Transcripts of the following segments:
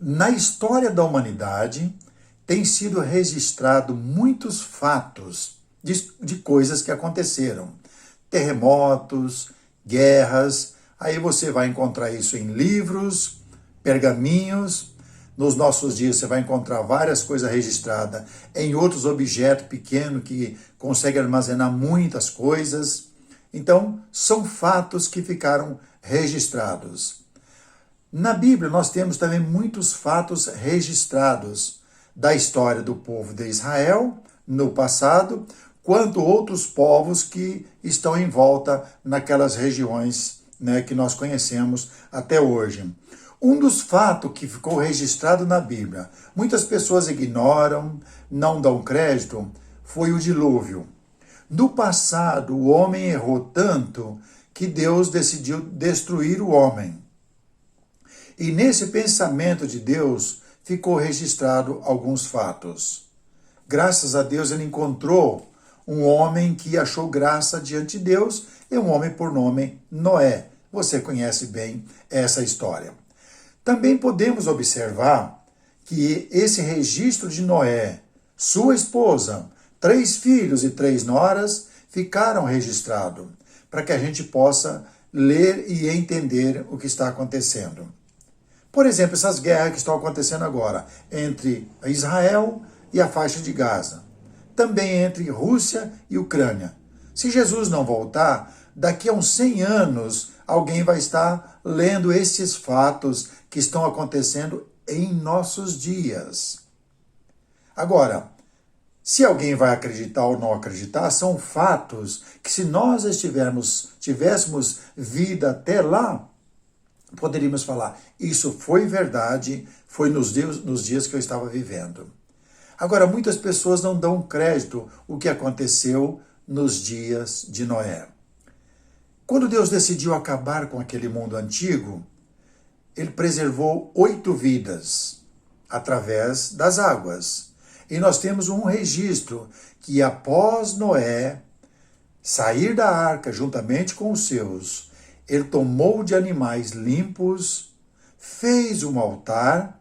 Na história da humanidade, tem sido registrado muitos fatos de coisas que aconteceram. Terremotos, guerras, aí você vai encontrar isso em livros, pergaminhos. Nos nossos dias você vai encontrar várias coisas registradas em outros objetos pequenos que conseguem armazenar muitas coisas. Então, são fatos que ficaram registrados. Na Bíblia, nós temos também muitos fatos registrados da história do povo de Israel no passado, quanto outros povos que estão em volta naquelas regiões, né, que nós conhecemos até hoje. Um dos fatos que ficou registrado na Bíblia, muitas pessoas ignoram, não dão crédito, foi o dilúvio. No passado, o homem errou tanto que Deus decidiu destruir o homem. E nesse pensamento de Deus ficou registrado alguns fatos. Graças a Deus ele encontrou um homem que achou graça diante de Deus, e um homem por nome Noé. Você conhece bem essa história. Também podemos observar que esse registro de Noé, sua esposa, 3 filhos e 3 noras ficaram registrados, para que a gente possa ler e entender o que está acontecendo. Por exemplo, essas guerras que estão acontecendo agora entre Israel e a faixa de Gaza. Também entre Rússia e Ucrânia. Se Jesus não voltar, daqui a uns 100 anos, alguém vai estar lendo esses fatos que estão acontecendo em nossos dias. Agora, se alguém vai acreditar ou não acreditar, são fatos que se nós tivéssemos vida até lá, poderíamos falar, isso foi verdade, foi nos dias que eu estava vivendo. Agora, muitas pessoas não dão crédito ao que aconteceu nos dias de Noé. Quando Deus decidiu acabar com aquele mundo antigo, ele preservou 8 vidas através das águas. E nós temos um registro que após Noé sair da arca juntamente com os seus, ele tomou de animais limpos, fez um altar,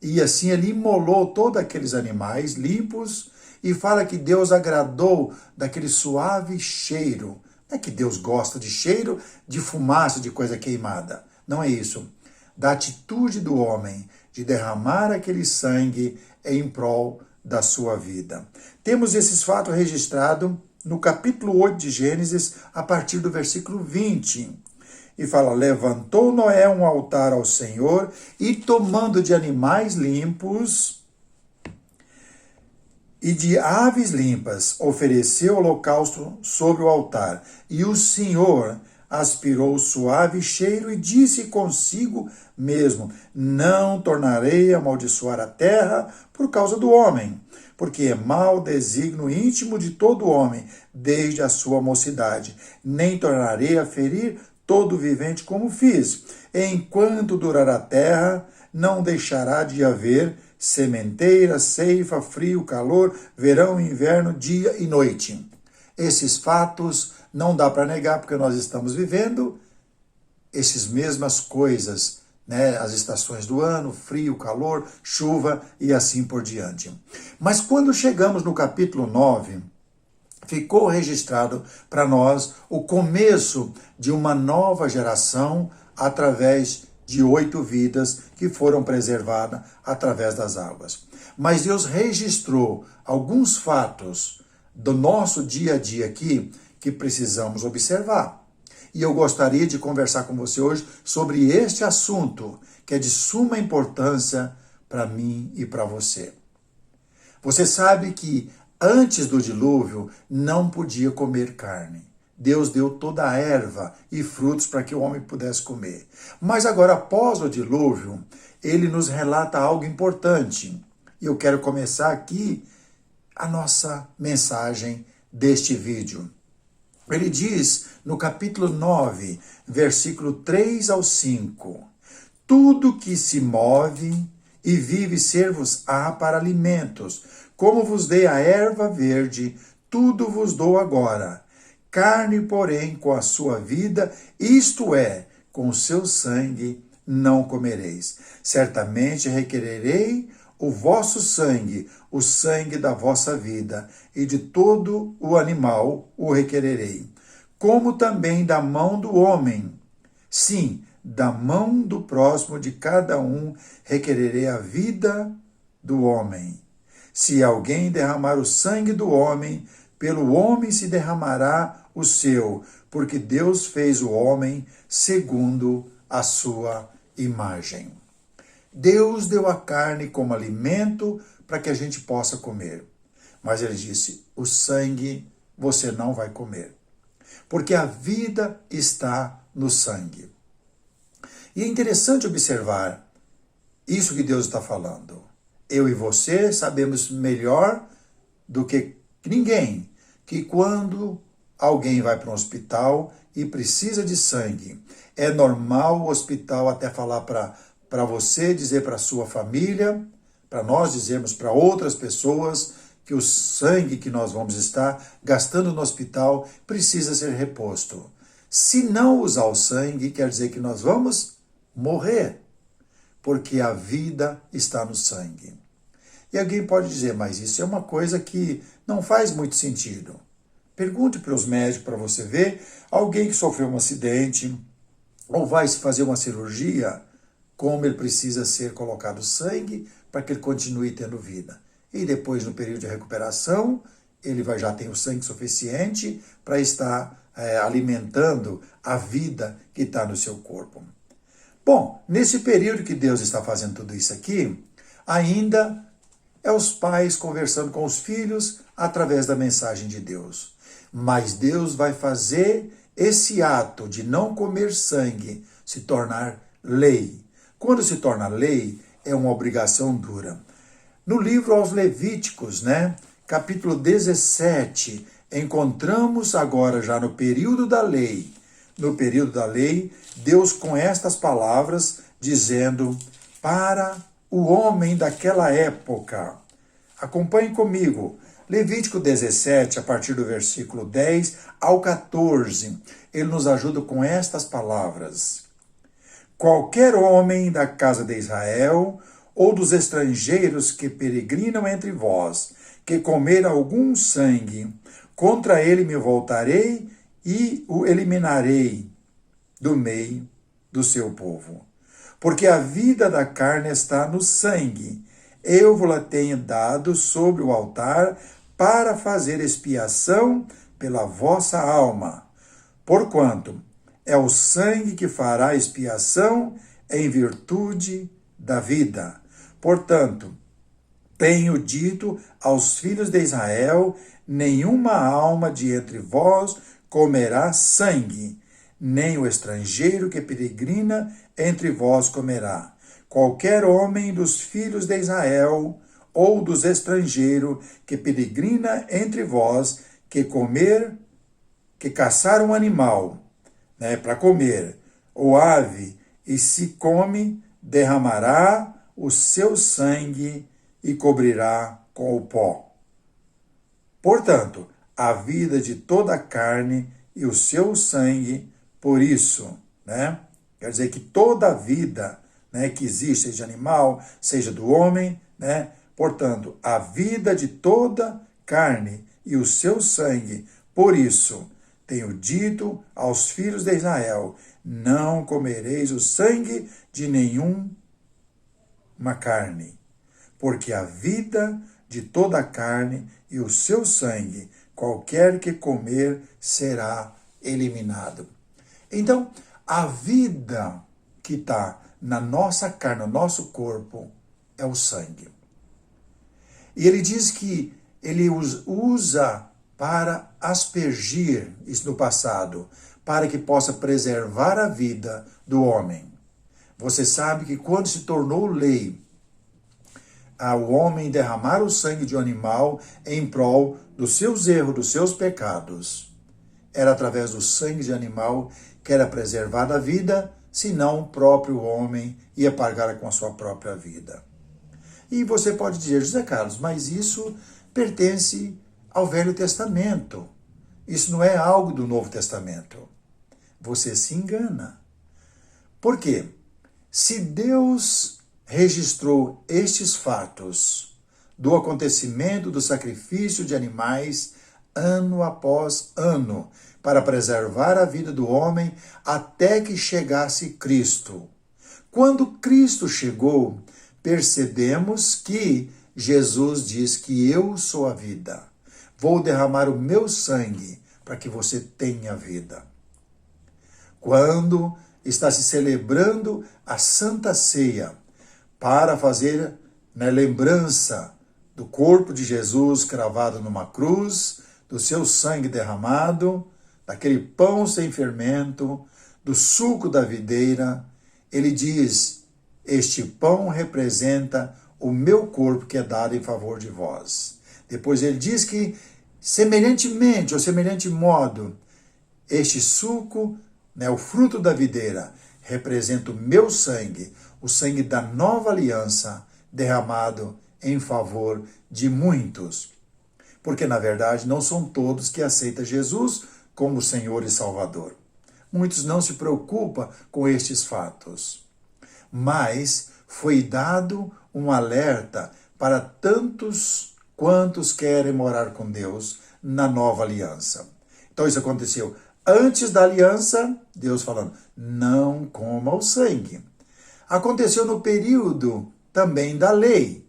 e assim ele imolou todos aqueles animais limpos, e fala que Deus agradou daquele suave cheiro. Não é que Deus gosta de cheiro de fumaça, de coisa queimada. Não é isso. Da atitude do homem de derramar aquele sangue em prol da sua vida. Temos esses fatos registrados no capítulo 8 de Gênesis, a partir do versículo 20. E fala, levantou Noé um altar ao Senhor e tomando de animais limpos e de aves limpas, ofereceu holocausto sobre o altar. E o Senhor aspirou o suave cheiro e disse consigo mesmo, não tornarei a amaldiçoar a terra por causa do homem, porque é mau desígnio íntimo de todo homem, desde a sua mocidade. Nem tornarei a ferir todo vivente como fiz. Enquanto durar a terra, não deixará de haver sementeira, ceifa, frio, calor, verão, inverno, dia e noite. Esses fatos não dá para negar, porque nós estamos vivendo essas mesmas coisas, né? As estações do ano, frio, calor, chuva e assim por diante. Mas quando chegamos no capítulo 9, ficou registrado para nós o começo de uma nova geração através de 8 vidas que foram preservadas através das águas. Mas Deus registrou alguns fatos do nosso dia a dia aqui que precisamos observar. E eu gostaria de conversar com você hoje sobre este assunto, que é de suma importância para mim e para você. Você sabe que antes do dilúvio não podia comer carne. Deus deu toda a erva e frutos para que o homem pudesse comer. Mas agora, após o dilúvio, ele nos relata algo importante. E eu quero começar aqui a nossa mensagem deste vídeo. Ele diz no capítulo 9, versículo 3 ao 5, tudo que se move e vive ser-vos-á para alimentos, como vos dei a erva verde, tudo vos dou agora. Carne, porém, com a sua vida, isto é, com o seu sangue, não comereis. Certamente requererei o vosso sangue, o sangue da vossa vida, e de todo o animal o requererei, como também da mão do homem. Sim, da mão do próximo de cada um requererei a vida do homem. Se alguém derramar o sangue do homem, pelo homem se derramará o seu, porque Deus fez o homem segundo a sua imagem. Deus deu a carne como alimento para que a gente possa comer. Mas ele disse, o sangue você não vai comer, porque a vida está no sangue. E é interessante observar isso que Deus está falando. Eu e você sabemos melhor do que ninguém que quando alguém vai para um hospital e precisa de sangue, é normal o hospital até falar para você, dizer para a sua família, para nós dizermos para outras pessoas que o sangue que nós vamos estar gastando no hospital precisa ser reposto. Se não usar o sangue, quer dizer que nós vamos morrer, porque a vida está no sangue. E alguém pode dizer, mas isso é uma coisa que não faz muito sentido. Pergunte para os médicos para você ver alguém que sofreu um acidente ou vai se fazer uma cirurgia, como ele precisa ser colocado sangue para que ele continue tendo vida. E depois, no período de recuperação, ele já tem o sangue suficiente para estar alimentando a vida que está no seu corpo. Bom, nesse período que Deus está fazendo tudo isso aqui, ainda é os pais conversando com os filhos através da mensagem de Deus. Mas Deus vai fazer esse ato de não comer sangue se tornar lei. Quando se torna lei, é uma obrigação dura. No livro aos Levíticos, capítulo 17, encontramos agora já no período da lei. No período da lei, Deus com estas palavras dizendo para o homem daquela época. Acompanhe comigo. Levítico 17, a partir do versículo 10 ao 14, ele nos ajuda com estas palavras. Qualquer homem da casa de Israel ou dos estrangeiros que peregrinam entre vós, que comer algum sangue, contra ele me voltarei e o eliminarei do meio do seu povo. Porque a vida da carne está no sangue. Eu vos-la tenho dado sobre o altar para fazer expiação pela vossa alma. Porquanto é o sangue que fará expiação em virtude da vida. Portanto, tenho dito aos filhos de Israel, nenhuma alma de entre vós comerá sangue, nem o estrangeiro que peregrina entre vós comerá. Qualquer homem dos filhos de Israel ou dos estrangeiros que peregrina entre vós, que caçar um animal, para comer, ou ave, e se come, derramará o seu sangue e cobrirá com o pó. Portanto, a vida de toda a carne e o seu sangue, por isso, quer dizer que toda a vida que existe, seja animal, seja do homem, portanto, a vida de toda carne e o seu sangue, por isso, tenho dito aos filhos de Israel, não comereis o sangue de nenhuma carne, porque a vida de toda a carne e o seu sangue, qualquer que comer, será eliminado. Então, a vida que está na nossa carne, no nosso corpo, é o sangue. E ele diz que ele usa para aspergir, isso no passado, para que possa preservar a vida do homem. Você sabe que quando se tornou lei ao homem derramar o sangue de um animal em prol dos seus erros, dos seus pecados, era através do sangue de animal que era preservada a vida, senão o próprio homem ia pagar com a sua própria vida. E você pode dizer, José Carlos, mas isso pertence ao Velho Testamento. Isso não é algo do Novo Testamento. Você se engana. Por quê? Se Deus registrou estes fatos do acontecimento do sacrifício de animais ano após ano, para preservar a vida do homem até que chegasse Cristo. Quando Cristo chegou, percebemos que Jesus diz que eu sou a vida. Vou derramar o meu sangue para que você tenha vida. Quando está se celebrando a Santa Ceia, para fazer lembrança do corpo de Jesus cravado numa cruz, do seu sangue derramado, daquele pão sem fermento, do suco da videira, ele diz: este pão representa o meu corpo que é dado em favor de vós. Depois ele diz que, semelhantemente, ou semelhante modo, este suco, o fruto da videira, representa o meu sangue, o sangue da nova aliança, derramado em favor de muitos. Porque, na verdade, não são todos que aceitam Jesus como Senhor e Salvador. Muitos não se preocupam com estes fatos. Mas foi dado um alerta para tantos quantos querem morar com Deus na nova aliança. Então isso aconteceu antes da aliança, Deus falando, não coma o sangue. Aconteceu no período também da lei.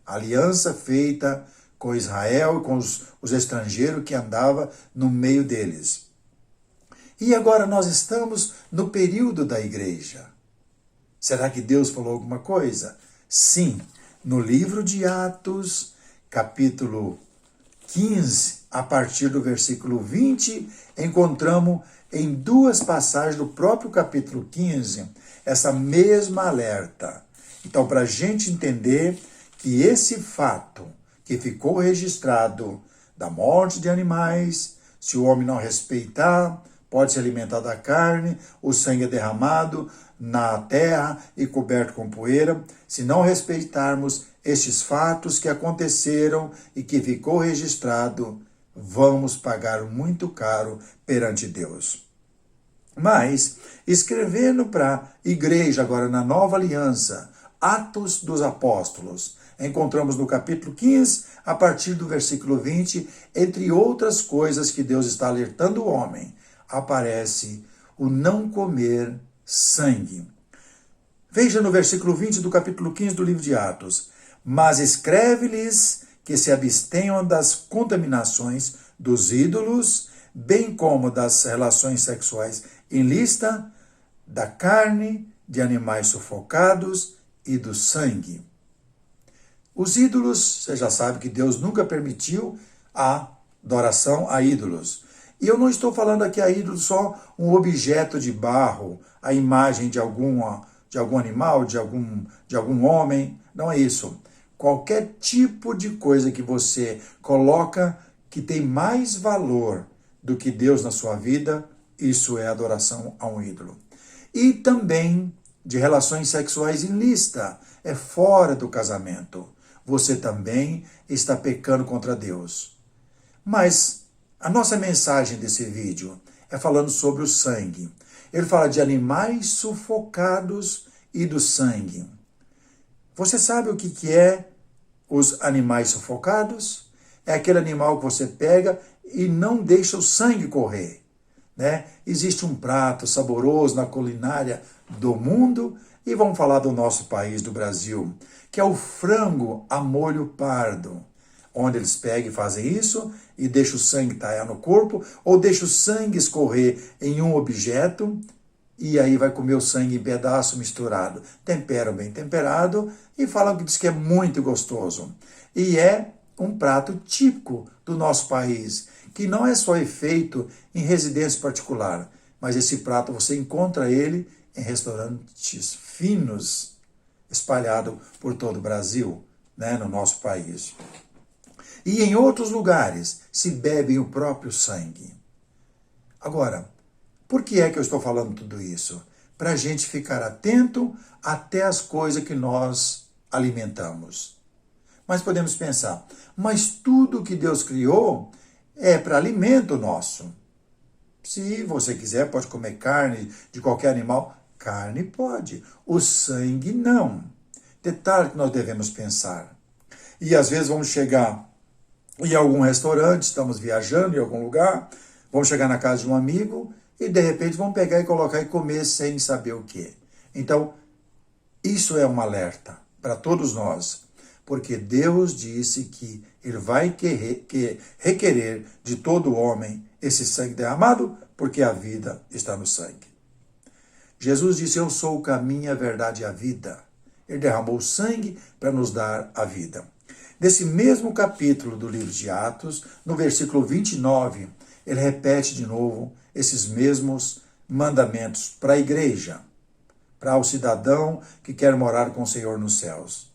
Aliança feita com Israel e com os estrangeiros que andavam no meio deles. E agora nós estamos no período da igreja. Será que Deus falou alguma coisa? Sim, no livro de Atos, capítulo 15, a partir do versículo 20, encontramos em duas passagens do próprio capítulo 15, essa mesma alerta. Então, para a gente entender que esse fato que ficou registrado da morte de animais, se o homem não respeitar, pode se alimentar da carne, o sangue é derramado na terra e coberto com poeira. Se não respeitarmos estes fatos que aconteceram e que ficou registrado, vamos pagar muito caro perante Deus. Mas, escrevendo para a igreja agora na nova aliança, Atos dos Apóstolos, encontramos no capítulo 15, a partir do versículo 20, entre outras coisas que Deus está alertando o homem, aparece o não comer sangue. Veja no versículo 20 do capítulo 15 do livro de Atos. Mas escreve-lhes que se abstenham das contaminações dos ídolos, bem como das relações sexuais ilícitas, da carne, de animais sufocados e do sangue. Os ídolos, você já sabe que Deus nunca permitiu a adoração a ídolos. E eu não estou falando aqui a ídolo só um objeto de barro, a imagem de algum animal, de algum homem. Não é isso. Qualquer tipo de coisa que você coloca que tem mais valor do que Deus na sua vida, isso é adoração a um ídolo. E também de relações sexuais ilícitas, é fora do casamento. Você também está pecando contra Deus. Mas a nossa mensagem desse vídeo é falando sobre o sangue. Ele fala de animais sufocados e do sangue. Você sabe o que é os animais sufocados? É aquele animal que você pega e não deixa o sangue correr. Existe um prato saboroso na culinária do mundo, e vamos falar do nosso país, do Brasil, que é o frango a molho pardo, onde eles pegam e fazem isso e deixam o sangue talhar no corpo, ou deixam o sangue escorrer em um objeto, e aí vai comer o sangue em pedaço misturado. Temperam bem temperado e falam que diz que é muito gostoso. E é um prato típico do nosso país, que não é só feito em residência particular, mas esse prato você encontra ele em restaurantes finos, espalhado por todo o Brasil, no nosso país. E em outros lugares se bebe o próprio sangue. Agora, por que é que eu estou falando tudo isso? Para a gente ficar atento até as coisas que nós alimentamos. Mas podemos pensar, mas tudo que Deus criou é para alimento nosso. Se você quiser, pode comer carne de qualquer animal, Carne pode, o sangue não. Detalhe que nós devemos pensar. E às vezes vamos chegar em algum restaurante, estamos viajando em algum lugar, vamos chegar na casa de um amigo e de repente vamos pegar e colocar e comer sem saber o quê. Então, isso é um alerta para todos nós, porque Deus disse que Ele vai requerer de todo homem esse sangue derramado, porque a vida está no sangue. Jesus disse, eu sou o caminho, a verdade e a vida. Ele derramou sangue para nos dar a vida. Nesse mesmo capítulo do livro de Atos, no versículo 29, ele repete de novo esses mesmos mandamentos para a igreja, para o cidadão que quer morar com o Senhor nos céus.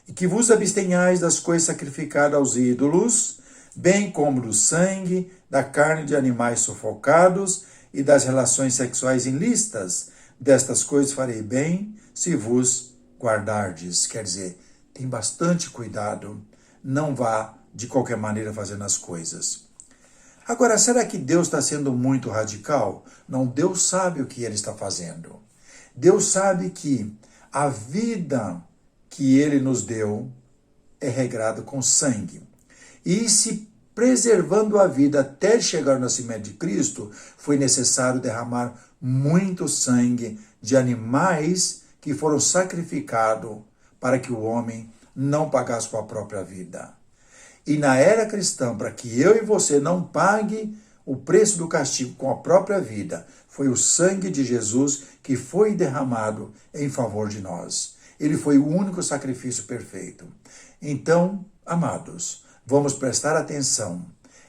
E que vos abstenhais das coisas sacrificadas aos ídolos, bem como do sangue, da carne de animais sufocados e das relações sexuais ilícitas. Destas coisas farei bem, se vos guardardes. Quer dizer, tem bastante cuidado, não vá de qualquer maneira fazendo as coisas. Agora, será que Deus está sendo muito radical? Não, Deus sabe o que Ele está fazendo. Deus sabe que a vida que Ele nos deu é regrada com sangue. E se preservando a vida até chegar ao nascimento de Cristo, foi necessário derramar muito sangue de animais que foram sacrificados para que o homem não pagasse com a própria vida. E na era cristã, para que eu e você não pague o preço do castigo com a própria vida, foi o sangue de Jesus que foi derramado em favor de nós. Ele foi o único sacrifício perfeito. Então, amados, vamos prestar atenção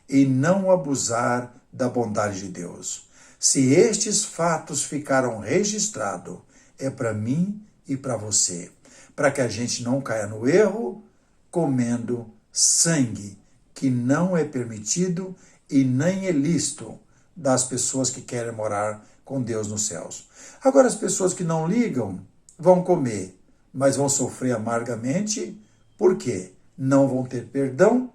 e não abusar da bondade de Deus. Se estes fatos ficaram registrados, é para mim e para você, para que a gente não caia no erro comendo sangue, que não é permitido e nem é lícito das pessoas que querem morar com Deus nos céus. Agora, as pessoas que não ligam vão comer, mas vão sofrer amargamente, por quê? Não vão ter perdão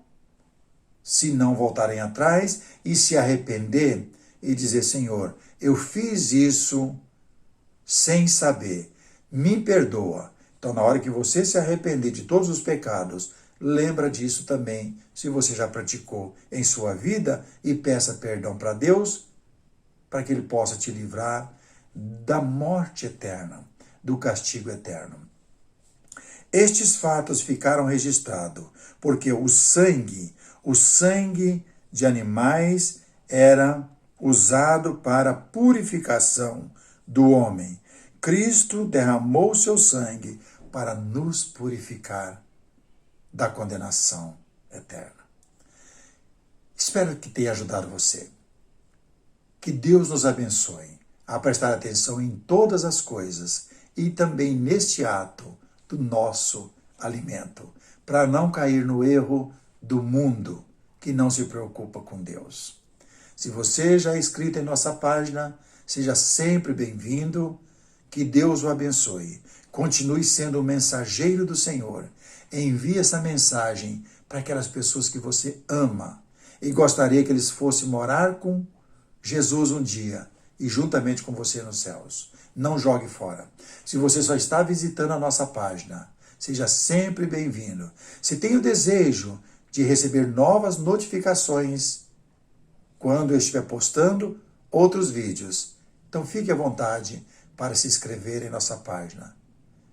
se não voltarem atrás e se arrepender e dizer, Senhor, eu fiz isso sem saber, me perdoa. Então, na hora que você se arrepender de todos os pecados, lembra disso também, se você já praticou em sua vida, e peça perdão para Deus, para que Ele possa te livrar da morte eterna, do castigo eterno. Estes fatos ficaram registrados, porque o sangue de animais era usado para a purificação do homem. Cristo derramou seu sangue para nos purificar da condenação eterna. Espero que tenha ajudado você. Que Deus nos abençoe a prestar atenção em todas as coisas e também neste ato do nosso alimento, para não cair no erro do mundo que não se preocupa com Deus. Se você já é inscrito em nossa página, seja sempre bem-vindo. Que Deus o abençoe. Continue sendo o mensageiro do Senhor. Envie essa mensagem para aquelas pessoas que você ama e gostaria que eles fossem morar com Jesus um dia e juntamente com você nos céus. Não jogue fora. Se você só está visitando a nossa página, seja sempre bem-vindo. Se tem o desejo de receber novas notificações quando eu estiver postando outros vídeos, então fique à vontade para se inscrever em nossa página.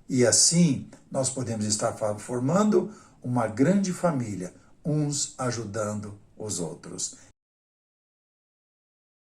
E assim nós podemos estar formando uma grande família, uns ajudando os outros.